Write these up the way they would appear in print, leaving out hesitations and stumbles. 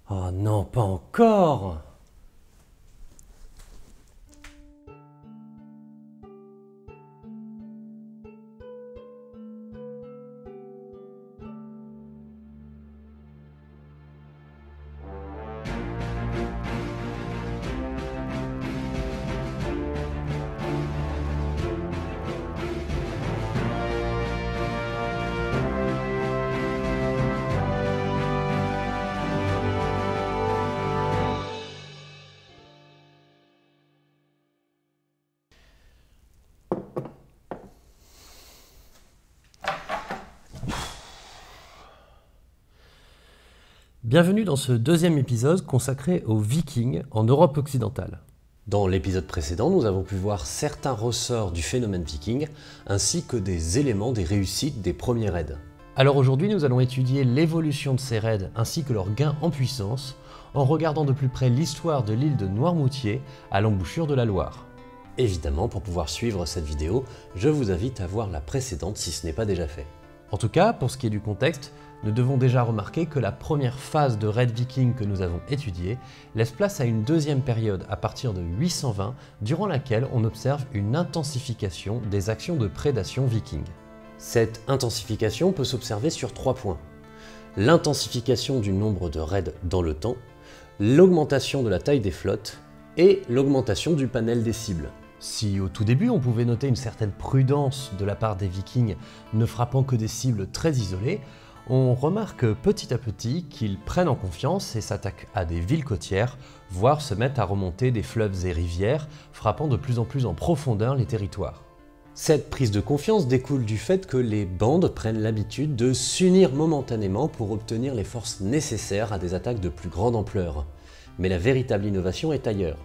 Oh non, pas encore! Bienvenue dans ce deuxième épisode consacré aux Vikings en Europe occidentale. Dans l'épisode précédent, nous avons pu voir certains ressorts du phénomène viking, ainsi que des éléments des réussites des premiers raids. Alors aujourd'hui, nous allons étudier l'évolution de ces raids ainsi que leurs gains en puissance, en regardant de plus près l'histoire de l'île de Noirmoutier à l'embouchure de la Loire. Évidemment, pour pouvoir suivre cette vidéo, je vous invite à voir la précédente si ce n'est pas déjà fait. En tout cas, pour ce qui est du contexte, nous devons déjà remarquer que la première phase de raid viking que nous avons étudiée laisse place à une deuxième période à partir de 820, durant laquelle on observe une intensification des actions de prédation viking. Cette intensification peut s'observer sur 3 points. L'intensification du nombre de raids dans le temps, l'augmentation de la taille des flottes et l'augmentation du panel des cibles. Si au tout début on pouvait noter une certaine prudence de la part des Vikings ne frappant que des cibles très isolées, on remarque petit à petit qu'ils prennent en confiance et s'attaquent à des villes côtières, voire se mettent à remonter des fleuves et rivières, frappant de plus en plus en profondeur les territoires. Cette prise de confiance découle du fait que les bandes prennent l'habitude de s'unir momentanément pour obtenir les forces nécessaires à des attaques de plus grande ampleur. Mais la véritable innovation est ailleurs.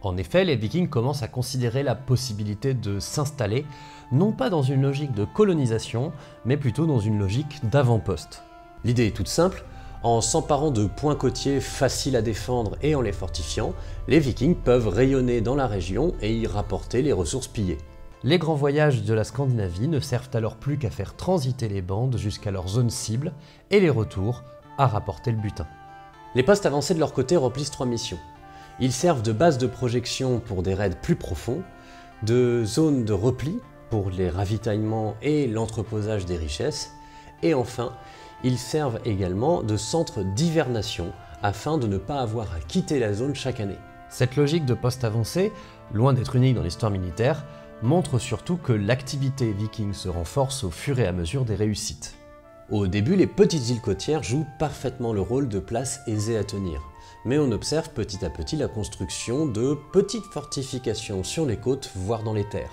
En effet, les Vikings commencent à considérer la possibilité de s'installer, non pas dans une logique de colonisation, mais plutôt dans une logique d'avant-poste. L'idée est toute simple, en s'emparant de points côtiers faciles à défendre et en les fortifiant, les Vikings peuvent rayonner dans la région et y rapporter les ressources pillées. Les grands voyages de la Scandinavie ne servent alors plus qu'à faire transiter les bandes jusqu'à leur zone cible, et les retours à rapporter le butin. Les postes avancés de leur côté remplissent 3 missions. Ils servent de base de projection pour des raids plus profonds, de zone de repli pour les ravitaillements et l'entreposage des richesses, et enfin, ils servent également de centre d'hivernation afin de ne pas avoir à quitter la zone chaque année. Cette logique de poste avancé, loin d'être unique dans l'histoire militaire, montre surtout que l'activité viking se renforce au fur et à mesure des réussites. Au début, les petites îles côtières jouent parfaitement le rôle de place aisée à tenir. Mais on observe petit à petit la construction de petites fortifications sur les côtes, voire dans les terres.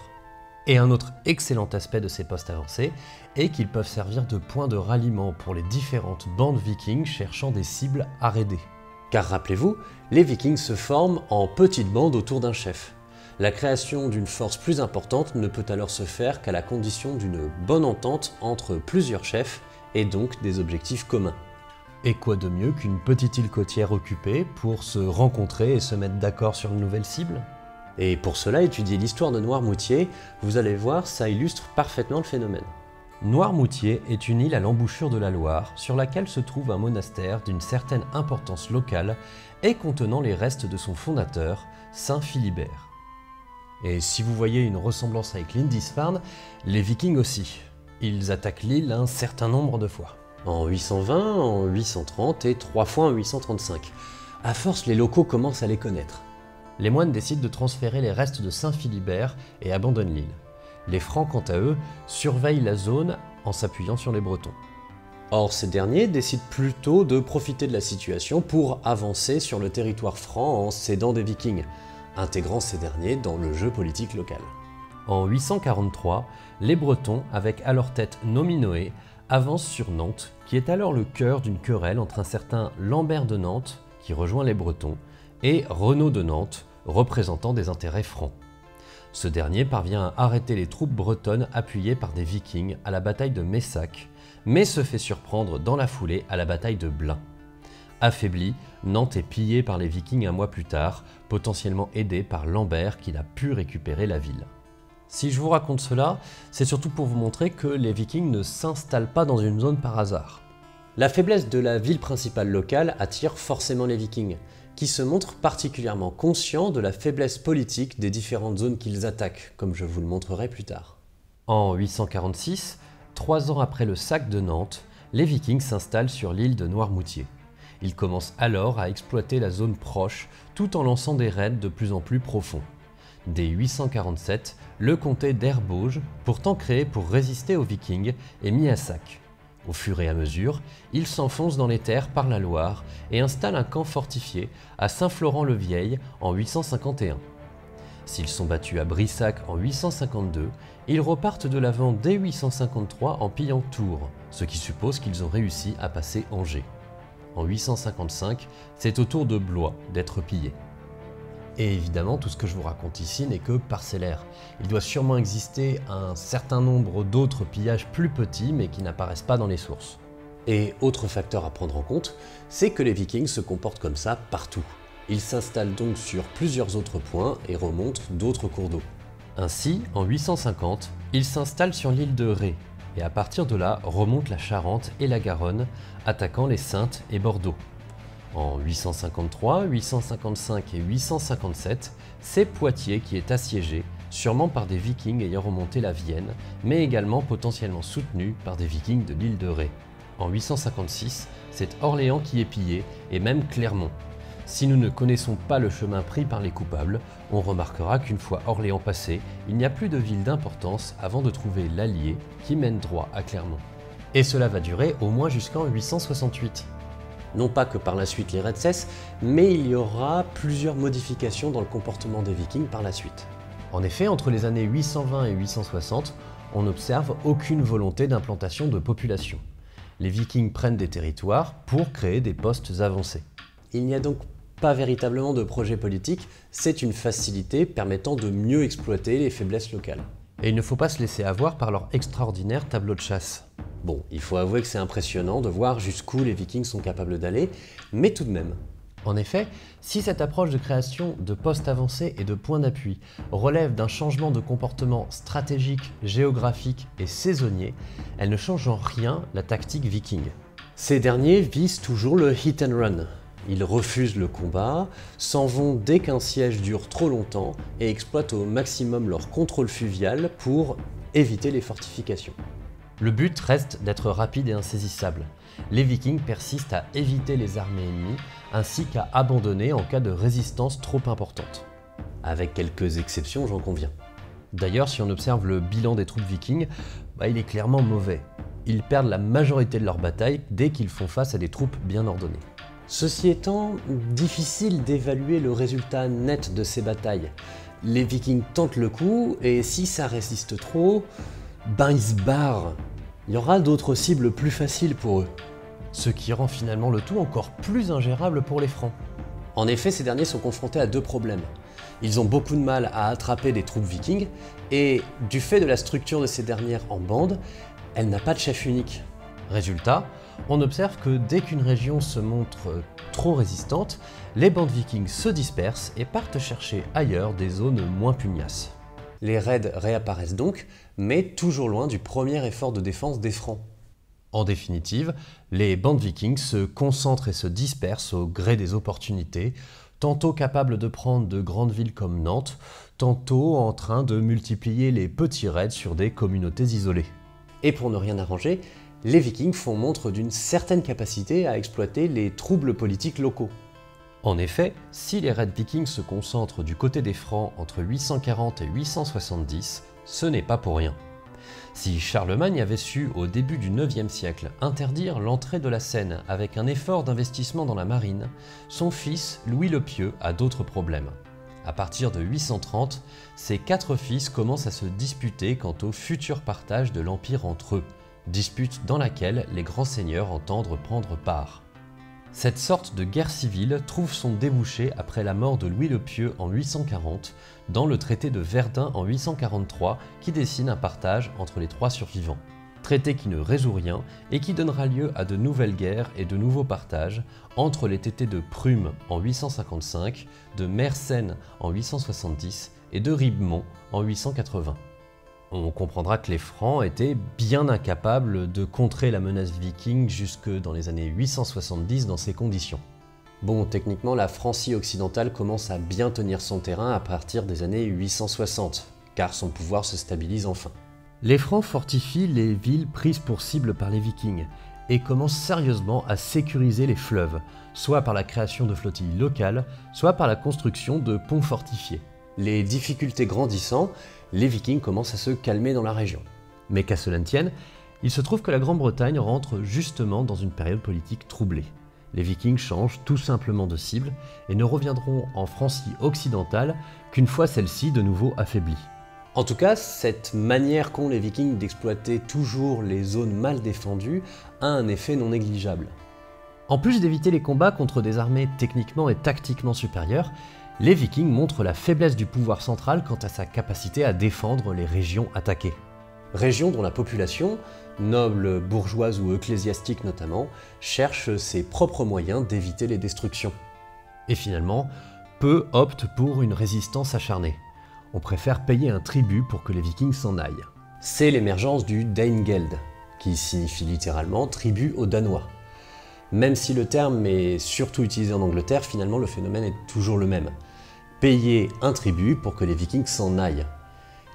Et un autre excellent aspect de ces postes avancés est qu'ils peuvent servir de point de ralliement pour les différentes bandes vikings cherchant des cibles à raider. Car rappelez-vous, les vikings se forment en petites bandes autour d'un chef. La création d'une force plus importante ne peut alors se faire qu'à la condition d'une bonne entente entre plusieurs chefs et donc des objectifs communs. Et quoi de mieux qu'une petite île côtière occupée pour se rencontrer et se mettre d'accord sur une nouvelle cible? Et pour cela, étudier l'histoire de Noirmoutier, vous allez voir, ça illustre parfaitement le phénomène. Noirmoutier est une île à l'embouchure de la Loire, sur laquelle se trouve un monastère d'une certaine importance locale et contenant les restes de son fondateur, Saint Philibert. Et si vous voyez une ressemblance avec Lindisfarne, les Vikings aussi. Ils attaquent l'île un certain nombre de fois. En 820, en 830 et 3 fois en 835. À force, les locaux commencent à les connaître. Les moines décident de transférer les restes de Saint Philibert et abandonnent l'île. Les Francs, quant à eux, surveillent la zone en s'appuyant sur les Bretons. Or, ces derniers décident plutôt de profiter de la situation pour avancer sur le territoire franc en s'aidant des Vikings, intégrant ces derniers dans le jeu politique local. En 843, les Bretons, avec à leur tête Nominoé, avance sur Nantes, qui est alors le cœur d'une querelle entre un certain Lambert de Nantes, qui rejoint les Bretons, et Renaud de Nantes, représentant des intérêts francs. Ce dernier parvient à arrêter les troupes bretonnes appuyées par des Vikings à la bataille de Messac, mais se fait surprendre dans la foulée à la bataille de Blain. Affaibli, Nantes est pillée par les Vikings un mois plus tard, potentiellement aidé par Lambert qui n'a pu récupérer la ville. Si je vous raconte cela, c'est surtout pour vous montrer que les Vikings ne s'installent pas dans une zone par hasard. La faiblesse de la ville principale locale attire forcément les Vikings, qui se montrent particulièrement conscients de la faiblesse politique des différentes zones qu'ils attaquent, comme je vous le montrerai plus tard. En 846, 3 ans après le sac de Nantes, les Vikings s'installent sur l'île de Noirmoutier. Ils commencent alors à exploiter la zone proche tout en lançant des raids de plus en plus profonds. Dès 847, le comté d'Erbauge, pourtant créé pour résister aux Vikings, est mis à sac. Au fur et à mesure, ils s'enfoncent dans les terres par la Loire et installent un camp fortifié à Saint-Florent-le-Vieil en 851. S'ils sont battus à Brissac en 852, ils repartent de l'avant dès 853 en pillant Tours, ce qui suppose qu'ils ont réussi à passer Angers. En 855, c'est au tour de Blois d'être pillé. Et évidemment, tout ce que je vous raconte ici n'est que parcellaire. Il doit sûrement exister un certain nombre d'autres pillages plus petits, mais qui n'apparaissent pas dans les sources. Et autre facteur à prendre en compte, c'est que les Vikings se comportent comme ça partout. Ils s'installent donc sur plusieurs autres points et remontent d'autres cours d'eau. Ainsi, en 850, ils s'installent sur l'île de Ré, et à partir de là remontent la Charente et la Garonne, attaquant les Saintes et Bordeaux. En 853, 855 et 857, c'est Poitiers qui est assiégé, sûrement par des Vikings ayant remonté la Vienne, mais également potentiellement soutenus par des Vikings de l'île de Ré. En 856, c'est Orléans qui est pillé, et même Clermont. Si nous ne connaissons pas le chemin pris par les coupables, on remarquera qu'une fois Orléans passé, il n'y a plus de ville d'importance avant de trouver l'Allier qui mène droit à Clermont. Et cela va durer au moins jusqu'en 868. Non pas que par la suite les raids cessent, mais il y aura plusieurs modifications dans le comportement des Vikings par la suite. En effet, entre les années 820 et 860, on n'observe aucune volonté d'implantation de population. Les Vikings prennent des territoires pour créer des postes avancés. Il n'y a donc pas véritablement de projet politique, c'est une facilité permettant de mieux exploiter les faiblesses locales. Et il ne faut pas se laisser avoir par leur extraordinaire tableau de chasse. Bon, il faut avouer que c'est impressionnant de voir jusqu'où les Vikings sont capables d'aller, mais tout de même. En effet, si cette approche de création de postes avancés et de points d'appui relève d'un changement de comportement stratégique, géographique et saisonnier, elle ne change en rien la tactique viking. Ces derniers visent toujours le hit and run. Ils refusent le combat, s'en vont dès qu'un siège dure trop longtemps et exploitent au maximum leur contrôle fluvial pour éviter les fortifications. Le but reste d'être rapide et insaisissable. Les Vikings persistent à éviter les armées ennemies ainsi qu'à abandonner en cas de résistance trop importante. Avec quelques exceptions, j'en conviens. D'ailleurs, si on observe le bilan des troupes vikings, il est clairement mauvais. Ils perdent la majorité de leurs batailles dès qu'ils font face à des troupes bien ordonnées. Ceci étant, difficile d'évaluer le résultat net de ces batailles. Les Vikings tentent le coup et si ça résiste trop, ils se barrent. Il y aura d'autres cibles plus faciles pour eux. Ce qui rend finalement le tout encore plus ingérable pour les Francs. En effet, ces derniers sont confrontés à deux problèmes. Ils ont beaucoup de mal à attraper des troupes vikings et du fait de la structure de ces dernières en bande, elle n'a pas de chef unique. Résultat, on observe que dès qu'une région se montre trop résistante, les bandes vikings se dispersent et partent chercher ailleurs des zones moins pugnaces. Les raids réapparaissent donc, mais toujours loin du premier effort de défense des Francs. En définitive, les bandes vikings se concentrent et se dispersent au gré des opportunités, tantôt capables de prendre de grandes villes comme Nantes, tantôt en train de multiplier les petits raids sur des communautés isolées. Et pour ne rien arranger, les Vikings font montre d'une certaine capacité à exploiter les troubles politiques locaux. En effet, si les raids vikings se concentrent du côté des Francs entre 840 et 870, ce n'est pas pour rien. Si Charlemagne avait su, au début du IXe siècle, interdire l'entrée de la Seine avec un effort d'investissement dans la marine, son fils, Louis le Pieux, a d'autres problèmes. À partir de 830, ses 4 fils commencent à se disputer quant au futur partage de l'Empire entre eux, dispute dans laquelle les grands seigneurs entendent prendre part. Cette sorte de guerre civile trouve son débouché après la mort de Louis le Pieux en 840, dans le traité de Verdun en 843 qui dessine un partage entre les 3 survivants. Traité qui ne résout rien et qui donnera lieu à de nouvelles guerres et de nouveaux partages entre les tétés de Prüm en 855, de Mersenne en 870 et de Ribemont en 880. On comprendra que les Francs étaient bien incapables de contrer la menace viking jusque dans les années 870 dans ces conditions. Bon, techniquement, la Francie occidentale commence à bien tenir son terrain à partir des années 860, car son pouvoir se stabilise enfin. Les Francs fortifient les villes prises pour cible par les Vikings et commencent sérieusement à sécuriser les fleuves, soit par la création de flottilles locales, soit par la construction de ponts fortifiés. Les difficultés grandissant, les Vikings commencent à se calmer dans la région. Mais qu'à cela ne tienne, il se trouve que la Grande-Bretagne rentre justement dans une période politique troublée. Les Vikings changent tout simplement de cible et ne reviendront en Francie occidentale qu'une fois celle-ci de nouveau affaiblie. En tout cas, cette manière qu'ont les Vikings d'exploiter toujours les zones mal défendues a un effet non négligeable. En plus d'éviter les combats contre des armées techniquement et tactiquement supérieures, les Vikings montrent la faiblesse du pouvoir central quant à sa capacité à défendre les régions attaquées. Régions dont la population, noble, bourgeoise ou ecclésiastique notamment, cherche ses propres moyens d'éviter les destructions. Et finalement, peu optent pour une résistance acharnée. On préfère payer un tribut pour que les Vikings s'en aillent. C'est l'émergence du Danegeld, qui signifie littéralement tribut aux Danois. Même si le terme est surtout utilisé en Angleterre, finalement le phénomène est toujours le même. Payer un tribut pour que les Vikings s'en aillent.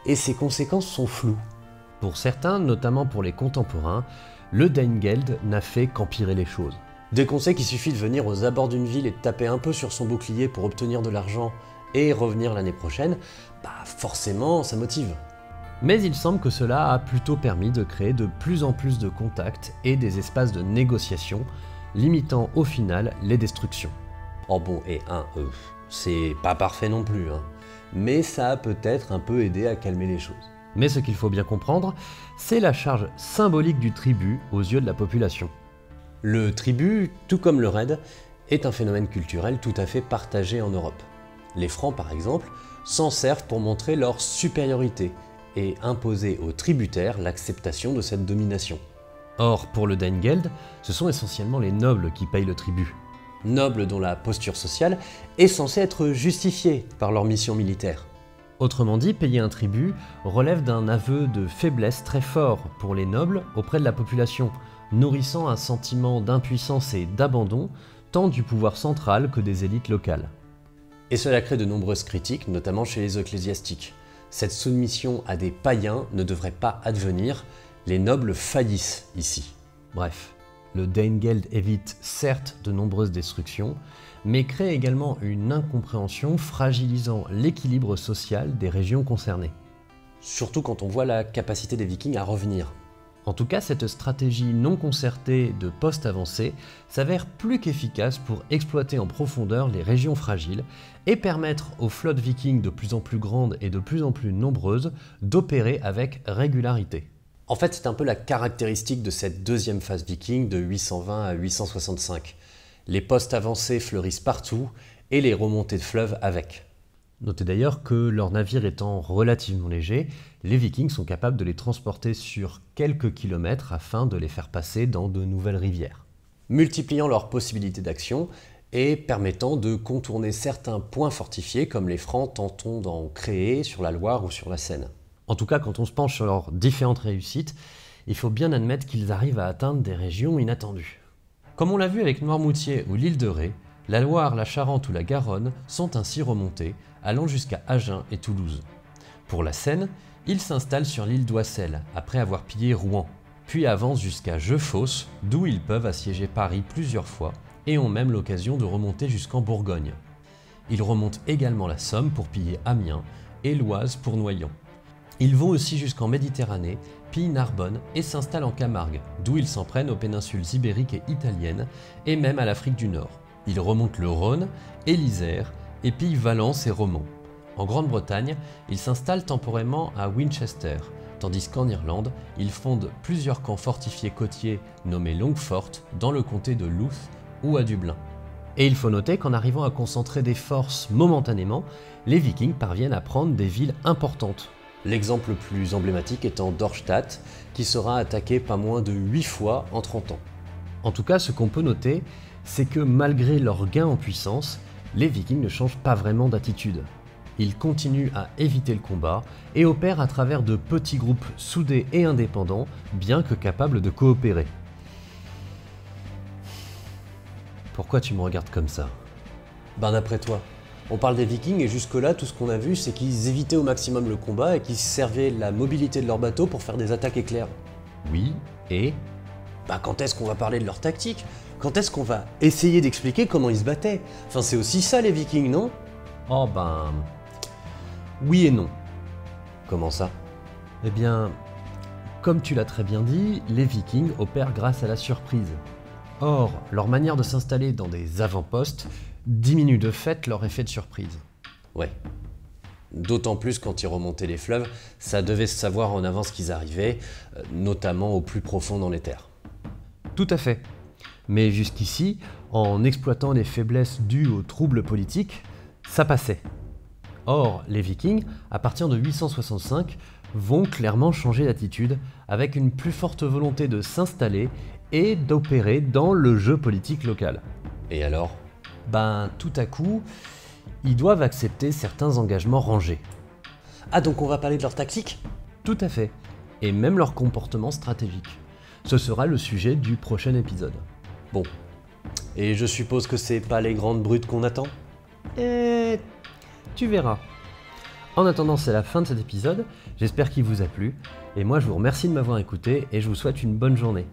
Et ses conséquences sont floues. Pour certains, notamment pour les contemporains, le Danegeld n'a fait qu'empirer les choses. Dès qu'on sait qu'il suffit de venir aux abords d'une ville et de taper un peu sur son bouclier pour obtenir de l'argent et revenir l'année prochaine, forcément ça motive. Mais il semble que cela a plutôt permis de créer de plus en plus de contacts et des espaces de négociation, limitant au final les destructions. Oh bon, et c'est pas parfait non plus, mais ça a peut-être un peu aidé à calmer les choses. Mais ce qu'il faut bien comprendre, c'est la charge symbolique du tribut aux yeux de la population. Le tribut, tout comme le raid, est un phénomène culturel tout à fait partagé en Europe. Les Francs, par exemple, s'en servent pour montrer leur supériorité et imposer aux tributaires l'acceptation de cette domination. Or, pour le Danegeld, ce sont essentiellement les nobles qui payent le tribut. Nobles dont la posture sociale est censée être justifiée par leur mission militaire. Autrement dit, payer un tribut relève d'un aveu de faiblesse très fort pour les nobles auprès de la population, nourrissant un sentiment d'impuissance et d'abandon, tant du pouvoir central que des élites locales. Et cela crée de nombreuses critiques, notamment chez les ecclésiastiques. Cette soumission à des païens ne devrait pas advenir, les nobles faillissent ici. Bref, le Danegeld évite certes de nombreuses destructions, mais crée également une incompréhension fragilisant l'équilibre social des régions concernées. Surtout quand on voit la capacité des Vikings à revenir. En tout cas, cette stratégie non concertée de post-avancée s'avère plus qu'efficace pour exploiter en profondeur les régions fragiles et permettre aux flottes vikings de plus en plus grandes et de plus en plus nombreuses d'opérer avec régularité. En fait, c'est un peu la caractéristique de cette deuxième phase viking de 820 à 865. Les postes avancés fleurissent partout et les remontées de fleuves avec. Notez d'ailleurs que leurs navires étant relativement légers, les Vikings sont capables de les transporter sur quelques kilomètres afin de les faire passer dans de nouvelles rivières, multipliant leurs possibilités d'action et permettant de contourner certains points fortifiés comme les Francs tentent d'en créer sur la Loire ou sur la Seine. En tout cas, quand on se penche sur leurs différentes réussites, il faut bien admettre qu'ils arrivent à atteindre des régions inattendues. Comme on l'a vu avec Noirmoutier ou l'île de Ré, la Loire, la Charente ou la Garonne sont ainsi remontés, allant jusqu'à Agen et Toulouse. Pour la Seine, ils s'installent sur l'île d'Oissel, après avoir pillé Rouen, puis avancent jusqu'à Jeufosse, d'où ils peuvent assiéger Paris plusieurs fois, et ont même l'occasion de remonter jusqu'en Bourgogne. Ils remontent également la Somme pour piller Amiens, et l'Oise pour Noyon. Ils vont aussi jusqu'en Méditerranée, pillent Narbonne et s'installent en Camargue, d'où ils s'en prennent aux péninsules ibériques et italiennes, et même à l'Afrique du Nord. Ils remontent le Rhône et l'Isère, et pillent Valence et Romans. En Grande-Bretagne, ils s'installent temporairement à Winchester, tandis qu'en Irlande, ils fondent plusieurs camps fortifiés côtiers nommés Longfort dans le comté de Louth ou à Dublin. Et il faut noter qu'en arrivant à concentrer des forces momentanément, les Vikings parviennent à prendre des villes importantes. L'exemple le plus emblématique étant Dorstadt, qui sera attaqué pas moins de 8 fois en 30 ans. En tout cas, ce qu'on peut noter, c'est que malgré leur gain en puissance, les Vikings ne changent pas vraiment d'attitude. Ils continuent à éviter le combat et opèrent à travers de petits groupes soudés et indépendants, bien que capables de coopérer. Pourquoi tu me regardes comme ça? Ben d'après toi, on parle des Vikings et jusque-là, tout ce qu'on a vu, c'est qu'ils évitaient au maximum le combat et qu'ils servaient la mobilité de leur bateau pour faire des attaques éclairs. Oui, et? Bah quand est-ce qu'on va parler de leur tactique? Quand est-ce qu'on va essayer d'expliquer comment ils se battaient? Enfin c'est aussi ça les Vikings, non? Oh ben... oui et non. Comment ça? Eh bien, comme tu l'as très bien dit, les Vikings opèrent grâce à la surprise. Or, leur manière de s'installer dans des avant-postes diminue de fait leur effet de surprise. Ouais. D'autant plus quand ils remontaient les fleuves, ça devait se savoir en avance qu'ils arrivaient, notamment au plus profond dans les terres. Tout à fait. Mais jusqu'ici, en exploitant les faiblesses dues aux troubles politiques, ça passait. Or, les Vikings, à partir de 865, vont clairement changer d'attitude avec une plus forte volonté de s'installer et d'opérer dans le jeu politique local. Et alors? Ben, tout à coup, ils doivent accepter certains engagements rangés. Ah, donc on va parler de leur tactique? Tout à fait, et même leur comportement stratégique. Ce sera le sujet du prochain épisode. Bon, et je suppose que c'est pas les grandes brutes qu'on attend? Tu verras. En attendant, c'est la fin de cet épisode, j'espère qu'il vous a plu, et moi je vous remercie de m'avoir écouté et je vous souhaite une bonne journée.